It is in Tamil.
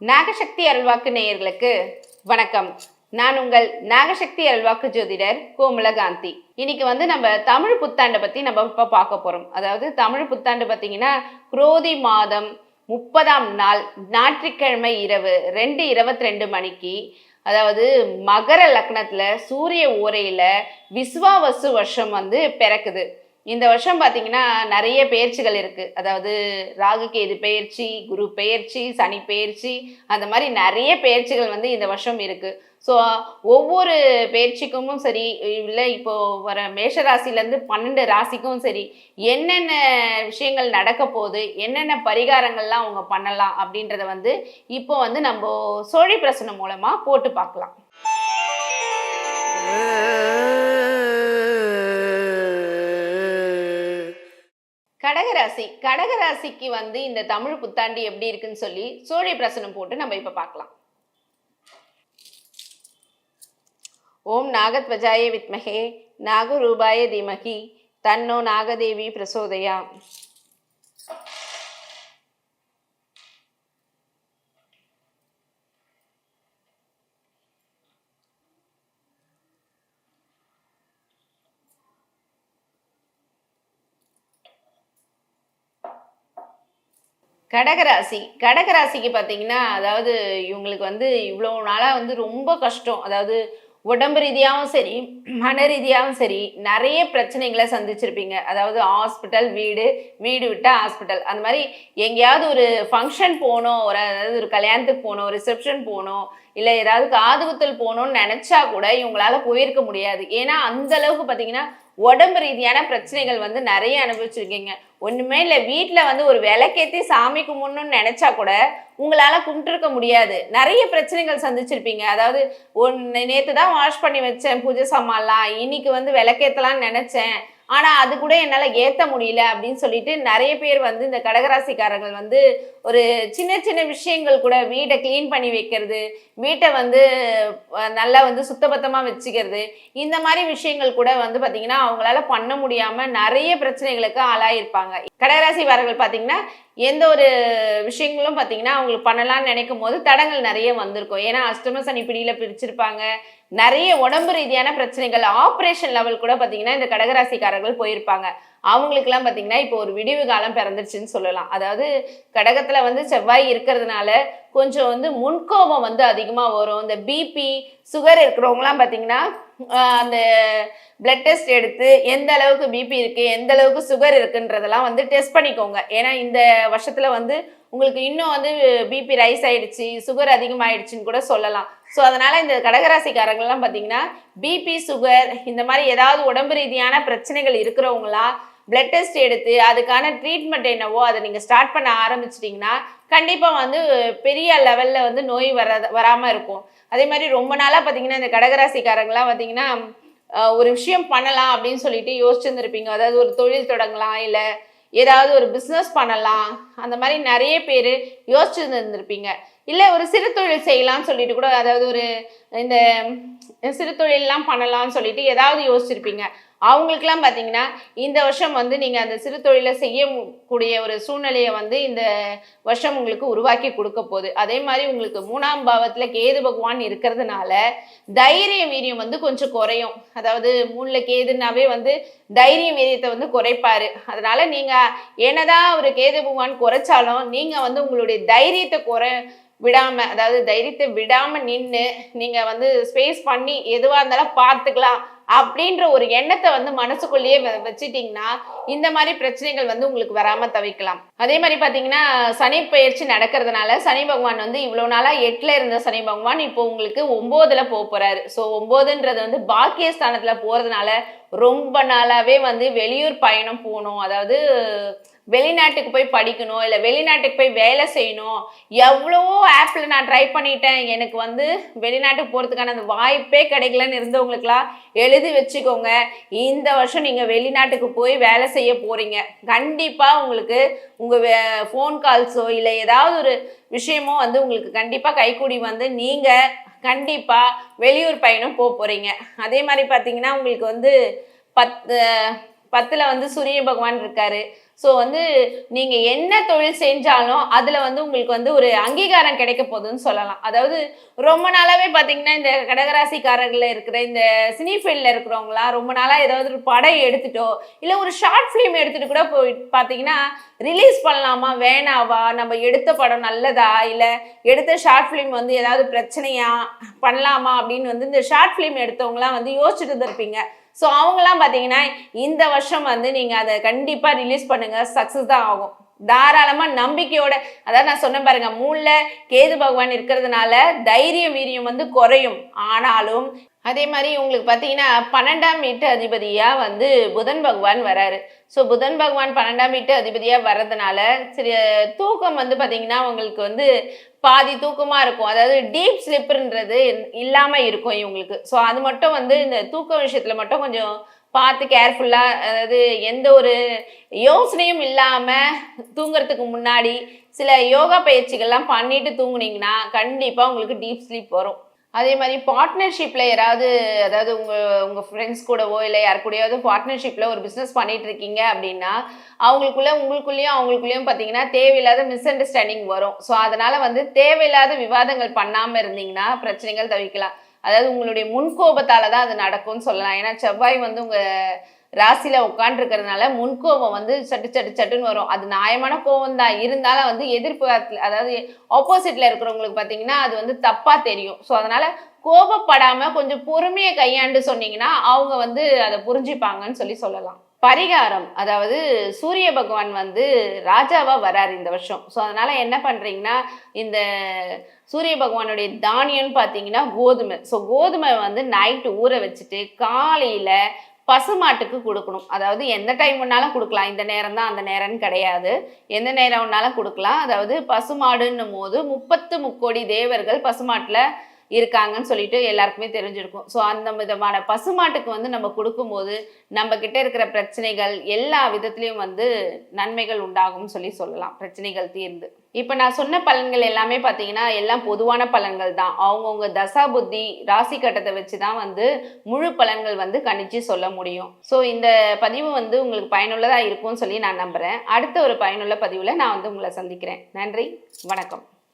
நாகசக்தி அருள்வாக்கு நேயர்களுக்கு வணக்கம். நான் உங்கள் நாகசக்தி அருள்வாக்கு ஜோதிடர் கோமலகாந்தி. இன்னைக்கு நம்ம தமிழ் புத்தாண்டை பத்தி நம்ம இப்ப பார்க்க போறோம். அதாவது தமிழ் புத்தாண்டு பார்த்தீங்கன்னா குரோதி மாதம் 30ஆம் நாள் ஞாயிற்றுக்கிழமை இரவு 2:22 மணிக்கு, அதாவது மகர லக்னத்துல சூரிய ஓரையில விஸ்வாவசு வருஷம் பிறக்குது. இந்த வருஷம் பார்த்தீங்கன்னா நிறைய பெயர்ச்சிகள் இருக்குது. அதாவது ராகு கேது பெயர்ச்சி, குரு பெயர்ச்சி, சனி பெயர்ச்சி, அந்த மாதிரி நிறைய பெயர்ச்சிகள் இந்த வருஷம் இருக்குது. ஸோ ஒவ்வொரு பெயர்ச்சிக்கும் சரி, இல்லை இப்போது வர மேஷராசிலேருந்து 12 ராசிக்கும் சரி, என்னென்ன விஷயங்கள் நடக்க போகுது, என்னென்ன பரிகாரங்கள்லாம் அவங்க பண்ணலாம் அப்படின்றத இப்போ நம்ம சோழி பிரசனம் மூலமாக போட்டு பார்க்கலாம். கடகராசிக்கு இந்த தமிழ் புத்தாண்டு எப்படி இருக்குன்னு சொல்லி சோழி பிரசனம் போட்டு நம்ம இப்ப பார்க்கலாம். ஓம் நாகத்வஜாய வித்மஹே நாகரூபாய தீமஹி தன்னோ நாகதேவி பிரசோதயா. கடகராசிக்கு பார்த்தீங்கன்னா, அதாவது இவங்களுக்கு இவ்வளோ நாளாக ரொம்ப கஷ்டம். அதாவது உடம்பு ரீதியாகவும் சரி, மன ரீதியாகவும் சரி, நிறைய பிரச்சனைகளை சந்திச்சிருப்பீங்க. அதாவது ஹாஸ்பிட்டல், வீடு விட்டால் ஹாஸ்பிட்டல், அந்த மாதிரி எங்கேயாவது ஒரு ஃபங்க்ஷன் போகணும், அதாவது ஒரு கல்யாணத்துக்கு போகணும், ரிசப்ஷன் போகணும், இல்லை ஏதாவது காதுகுத்தல் போகணும்னு நினச்சா கூட இவங்களால போயிருக்க முடியாது. ஏன்னா அந்த அளவுக்கு பார்த்தீங்கன்னா உடம்பு ரீதியான பிரச்சனைகள் நிறைய அனுபவிச்சிருக்கீங்க. ஒன்றுமே இல்லை, வீட்டில் ஒரு விளக்கேற்றி சாமி கும்பிடணும்னு நினச்சா கூட உங்களால் கும்பிட்டுருக்க முடியாது. நிறைய பிரச்சனைகள் சந்திச்சிருப்பீங்க. அதாவது நேற்று தான் வாஷ் பண்ணி வச்சேன் பூஜை சாமான்லாம், இன்னைக்கு விளக்கேற்றலான்னு நினச்சேன், ஆனால் அது கூட என்னால் ஏற்ற முடியல அப்படின்னு சொல்லிட்டு நிறைய பேர் இந்த கடகராசிக்காரர்கள் ஒரு சின்ன சின்ன விஷயங்கள் கூட, வீட்டை க்ளீன் பண்ணி வைக்கிறது, வீட்டை நல்லா சுத்தபத்தமாக வச்சுக்கிறது, இந்த மாதிரி விஷயங்கள் கூட பார்த்தீங்கன்னா அவங்களால பண்ண முடியாமல் நிறைய பிரச்சனைகளுக்கு ஆளாயிருப்பாங்க. கடகராசிக்காரர்கள் பார்த்தீங்கன்னா எந்த ஒரு விஷயங்களும் பார்த்தீங்கன்னா அவங்களுக்கு பண்ணலாம்னு நினைக்கும் போது தடங்கள் நிறைய வந்திருக்கும். ஏன்னா அஷ்டம சனி பிடியில் பிரிச்சிருப்பாங்க. நிறைய உடம்பு ரீதியான பிரச்சனைகள், ஆப்ரேஷன் லெவல் கூட பார்த்தீங்கன்னா இந்த கடகராசிக்காரர்கள் போயிருப்பாங்க. அவங்களுக்குலாம் பார்த்தீங்கன்னா இப்போ ஒரு விடிவு காலம் பிறந்துருச்சுன்னு சொல்லலாம். அதாவது கடகத்தில் செவ்வாய் இருக்கிறதுனால கொஞ்சம் முன்கோபம் அதிகமாக வரும். இந்த பிபி, சுகர் இருக்கிறவங்களாம் பார்த்தீங்கன்னா அந்த பிளட் டெஸ்ட் எடுத்து எந்த அளவுக்கு பிபி இருக்குது, எந்த அளவுக்கு சுகர் இருக்குன்றதெல்லாம் டெஸ்ட் பண்ணிக்கோங்க. ஏன்னா இந்த வருஷத்தில் உங்களுக்கு இன்னும் பிபி ரைஸ் ஆயிடுச்சு, சுகர் அதிகமாகிடுச்சின்னு கூட சொல்லலாம். ஸோ அதனால் இந்த கடகராசிக்காரங்கள்லாம் பார்த்தீங்கன்னா பிபி, சுகர், இந்த மாதிரி ஏதாவது உடம்பு ரீதியான பிரச்சனைகள் இருக்கிறவங்களாம் பிளட் டெஸ்ட் எடுத்து அதுக்கான ட்ரீட்மெண்ட் என்னவோ அதை நீங்கள் ஸ்டார்ட் பண்ண ஆரம்பிச்சிட்டிங்கன்னா கண்டிப்பாக பெரிய லெவலில் நோய் வராமல் இருக்கும். அதே மாதிரி ரொம்ப நாளாக பார்த்தீங்கன்னா இந்த கடகராசிக்காரங்களாம் பார்த்தீங்கன்னா ஒரு விஷயம் பண்ணலாம் அப்படின்னு சொல்லிட்டு யோசிச்சுருந்துருப்பீங்க. அதாவது ஒரு தொழில் தொடங்கலாம், இல்லை ஏதாவது ஒரு பிஸ்னஸ் பண்ணலாம், அந்த மாதிரி நிறைய பேர் யோசிச்சுருந்துருப்பீங்க. இல்லை ஒரு சிறு தொழில் செய்யலாம்னு சொல்லிட்டு கூட, அதாவது ஒரு இந்த சிறு தொழிலெலாம் பண்ணலாம்னு சொல்லிட்டு ஏதாவது யோசிச்சிருப்பீங்க. அவங்களுக்கெல்லாம் பார்த்தீங்கன்னா இந்த வருஷம் நீங்கள் அந்த சிறு தொழிலை செய்யக்கூடிய ஒரு சூழ்நிலையை இந்த வருஷம் உங்களுக்கு உருவாக்கி கொடுக்க போகுது. அதே மாதிரி உங்களுக்கு 3ஆம் பாவத்தில் கேது பகவான் இருக்கிறதுனால தைரிய வீரியம் கொஞ்சம் குறையும். அதாவது 3ல் கேதுனாவே தைரிய வீரியத்தை குறைப்பாரு. அதனால நீங்கள் என்னதான் ஒரு கேது பகவான் குறைச்சாலும் நீங்கள் உங்களுடைய தைரியத்தை விடாமல், அதாவது தைரியத்தை விடாமல் நின்று நீங்கள் ஸ்பேஸ் பண்ணி எதுவாக இருந்தாலும் பார்த்துக்கலாம் அப்படின்ற ஒரு எண்ணத்தை மனசுக்குள்ளேயே வச்சுட்டிங்கன்னா இந்த மாதிரி பிரச்சனைகள் உங்களுக்கு வராமல் தவிர்க்கலாம். அதே மாதிரி பார்த்தீங்கன்னா சனி பயிற்சி நடக்கிறதுனால சனி பகவான் இவ்வளோ நாளாக 8ல் இருந்த சனி பகவான் இப்போ உங்களுக்கு 9ல் போகிறாரு. ஸோ 9ன்றது பாக்கியஸ்தானத்தில் போகிறதுனால ரொம்ப நாளாகவே வெளியூர் பயணம் போகணும், அதாவது வெளிநாட்டுக்கு போய் படிக்கணும், இல்லை வெளிநாட்டுக்கு போய் வேலை செய்யணும், எவ்வளவோ ஆப்பில் நான் ட்ரை பண்ணிட்டேன், எனக்கு வெளிநாட்டுக்கு போகிறதுக்கான அந்த வாய்ப்பே கிடைக்கலன்னு இருந்தவங்களுக்கெல்லாம் எழுதி வச்சுக்கோங்க. இந்த வருஷம் நீங்கள் வெளிநாட்டுக்கு போய் வேலை செய்ய போகிறீங்க. கண்டிப்பாக உங்களுக்கு உங்கள் ஃபோன் கால்ஸோ இல்லை ஏதாவது ஒரு விஷயமோ உங்களுக்கு கண்டிப்பாக கைக்கூடி நீங்கள் கண்டிப்பாக வெளியூர் பயணம் போகிறீங்க. அதே மாதிரி பார்த்தீங்கன்னா உங்களுக்கு 10ல் வந்து சூரிய பகவான் இருக்காரு. ஸோ வந்து நீங்க என்ன தொழில் செஞ்சாலும் அதுல வந்து உங்களுக்கு வந்து ஒரு அங்கீகாரம் கிடைக்க போகுதுன்னு சொல்லலாம். அதாவது ரொம்ப நாளாவே பாத்தீங்கன்னா இந்த கடகராசிக்காரர்கள்ல இருக்கிற இந்த சினி ஃபீல்ட்ல இருக்கிறவங்களாம் ரொம்ப நாளா ஏதாவது ஒரு படம் எடுத்துட்டோ இல்ல ஒரு ஷார்ட் ஃபிலிம் எடுத்துட்டு கூட போய் பாத்தீங்கன்னா ரிலீஸ் பண்ணலாமா வேணாவா, நம்ம எடுத்த படம் நல்லதா இல்ல எடுத்த ஷார்ட் ஃபிலிம் வந்து ஏதாவது பிரச்சனையா பண்ணலாமா அப்படின்னு வந்து இந்த ஷார்ட் ஃபிலிம் எடுத்தவங்கலாம் வந்து யோசிச்சுட்டு இருப்பீங்க. ஸோ அவங்கலாம் பார்த்தீங்கன்னா இந்த வருஷம் வந்து நீங்கள் அதை கண்டிப்பாக ரிலீஸ் பண்ணுங்க, சக்ஸஸ் தான் ஆகும். தாராளமாக நம்பிக்கையோட, அதாவது நான் சொன்ன பாருங்க, மூணில் கேது பகவான் இருக்கிறதுனால தைரியம் வீரியம் வந்து குறையும். ஆனாலும் அதே மாதிரி உங்களுக்கு பார்த்தீங்கன்னா 12ஆம் வீட்டு அதிபதியாக வந்து புதன் பகவான் வராரு. ஸோ புதன் பகவான் 12ஆம் வீட்டு அதிபதியாக வர்றதுனால சரி தூக்கம் வந்து பார்த்தீங்கன்னா உங்களுக்கு வந்து பாதி தூக்கமாக இருக்கும். அதாவது டீப் ஸ்லிப்புன்றது இல்லாமல் இருக்கும் இவங்களுக்கு. ஸோ அது மட்டும் வந்து இந்த தூக்க விஷயத்தில் மட்டும் கொஞ்சம் பார்த்து கேர்ஃபுல்லாக, அதாவது எந்த ஒரு யோசனையும் இல்லாமல் தூங்குறதுக்கு முன்னாடி சில யோகா பயிற்சிகள்லாம் பண்ணிட்டு தூங்குனீங்கன்னா கண்டிப்பாக உங்களுக்கு டீப் ஸ்லீப் வரும். அதே மாதிரி பார்ட்னர்ஷிப்பில் யாராவது, அதாவது உங்கள் ஃப்ரெண்ட்ஸ் கூடவோ இல்லை யார் கூடயாவது பார்ட்னர்ஷிப்பில் ஒரு பிஸ்னஸ் பண்ணிட்டு இருக்கீங்க அப்படின்னா உங்களுக்குள்ளேயும் பார்த்தீங்கன்னா தேவையில்லாத மிஸ் அண்டர்ஸ்டாண்டிங் வரும். ஸோ அதனால் வந்து தேவையில்லாத விவாதங்கள் பண்ணாமல் இருந்தீங்கன்னா பிரச்சனைகள் தவிர்க்கலாம். அதாவது உங்களுடைய முன்கோபத்தால் தான் அது நடக்கும்னு சொல்லலாம். ஏன்னா செவ்வாய் வந்து உங்கள் ராசியில் உட்காந்துருக்கிறதுனால முன்கோபம் வந்து சட்டுன்னு வரும். அது நியாயமான கோபம் தான், இருந்தாலும் வந்து எதிர்ப்பு, அதாவது ஆப்போசிட்ல இருக்கிறவங்களுக்கு பார்த்தீங்கன்னா அது வந்து தப்பாக தெரியும். ஸோ அதனால கோபப்படாமல் கொஞ்சம் பொறுமையை கையாண்டு சொன்னீங்கன்னா அவங்க வந்து அதை புரிஞ்சுப்பாங்கன்னு சொல்லலாம். பரிகாரம், அதாவது சூரிய பகவான் வந்து ராஜாவா வராரு இந்த வருஷம். ஸோ அதனால என்ன பண்றீங்கன்னா இந்த சூரிய பகவானுடைய தானியம்னு பார்த்தீங்கன்னா கோதுமை. ஸோ கோதுமை வந்து நைட்டு ஊற வச்சுட்டு காலையில பசுமாட்டுக்கு கொடுக்கணும். அதாவது எந்த டைம் வேணாலும் கொடுக்கலாம், இந்த நேரம் தான் அந்த நேரம்னு கிடையாது, எந்த நேரம் வேணாலும் கொடுக்கலாம். அதாவது பசுமாடுன்னும் போது 30 தேவர்கள் பசுமாட்டில் இருக்காங்கன்னு சொல்லிட்டு எல்லாருக்குமே தெரிஞ்சிருக்கும். ஸோ அந்த விதமான பசுமாட்டுக்கு வந்து நம்ம கொடுக்கும்போது நம்ம கிட்ட இருக்கிற பிரச்சனைகள் எல்லா விதத்துலேயும் வந்து நன்மைகள் உண்டாகும்னு சொல்லலாம், பிரச்சனைகள் தீர்ந்து. இப்போ நான் சொன்ன பலன்கள் எல்லாமே பார்த்தீங்கன்னா எல்லாம் பொதுவான பலன்கள் தான். அவங்கவுங்க தசா புத்தி ராசி கட்டத்தை வச்சு தான் வந்து முழு பலன்கள் வந்து கணிச்சு சொல்ல முடியும். ஸோ இந்த பதிவு வந்து உங்களுக்கு பயனுள்ளதாக இருக்கும்னு சொல்லி நான் நம்புகிறேன். அடுத்த ஒரு பயனுள்ள பதிவில் நான் வந்து உங்களை சந்திக்கிறேன். நன்றி, வணக்கம்.